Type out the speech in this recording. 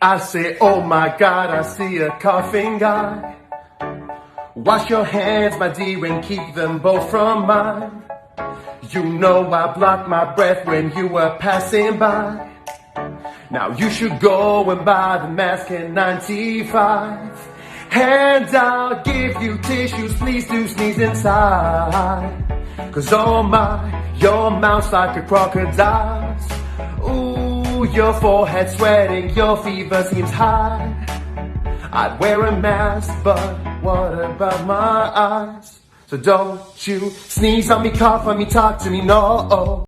I say, oh my God, I see a coughing guy. Wash your hands, my dear, and keep them both from mine. You know I blocked my breath when you were passing by. Now you should go and buy the mask in 95. And I'll give you tissues, please do sneeze inside. Cause oh my, your mouth's like a crocodile's. Ooh, your forehead sweating, your fever seems high. I'd wear a mask, but what about my eyes? So don't you sneeze on me, cough on me, talk to me, no.